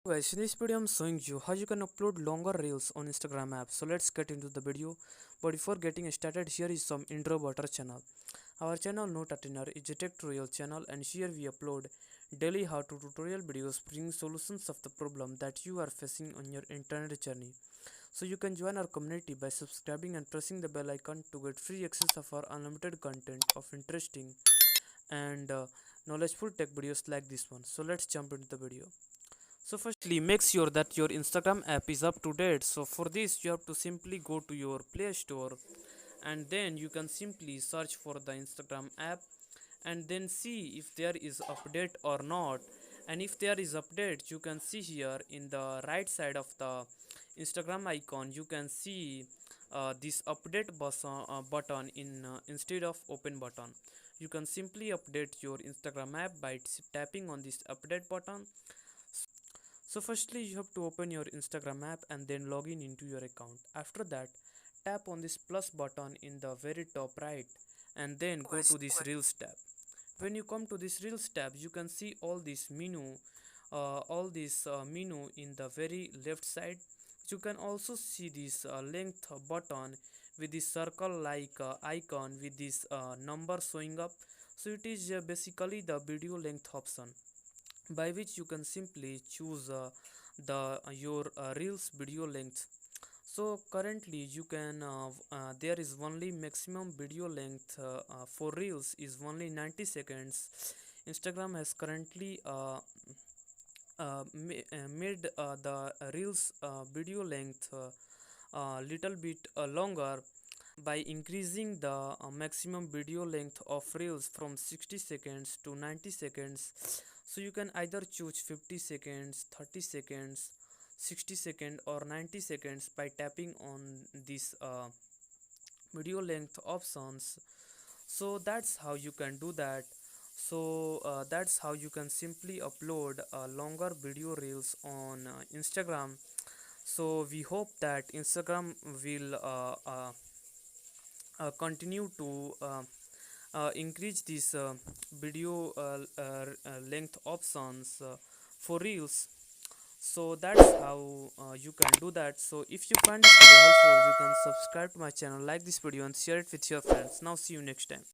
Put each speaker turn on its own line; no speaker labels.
Guys, in this video I'm showing you how you can upload longer reels on Instagram app. So let's get into the video. But before getting started, here is some intro about our channel. Our channel Noteartener is a tech tutorial channel, and here we upload daily how-to tutorial videos bringing solutions of the problem that you are facing on your internet journey. So you can join our community by subscribing and pressing the bell icon to get free access of our unlimited content of interesting and knowledgeful tech videos like this one. So let's jump into the video. So firstly, make sure that your Instagram app is up to date. So for this, you have to simply go to your Play Store, and then you can simply search for the Instagram app and then see if there is update or not. And if there is update, you can see here in the right side of the Instagram icon, you can see this update button in instead of open button. You can simply update your Instagram app by tapping on this update button. So firstly, you have to open your Instagram app and then log in into your account. After that, tap on this plus button in the very top right and then go to this Reels tab. When you come to this Reels tab, you can see all this menu in the very left side. You can also see this length button with this circle like icon with this number showing up. So it is basically the video length option, by which you can simply choose the your reels video length. So currently you can there is only maximum video length for reels is only 90 seconds. Instagram has currently made the reels video length little bit longer by increasing the maximum video length of reels from 60 seconds to 90 seconds. So you can either choose 50 seconds, 30 seconds, 60 seconds or 90 seconds by tapping on these video length options. So that's how you can do that. So that's how you can simply upload longer video reels on Instagram. So we hope that Instagram will continue to increase this video length options for reels. So that's how you can do that. So if you find this video helpful, you can subscribe to my channel, like this video and share it with your friends. Now see you next time.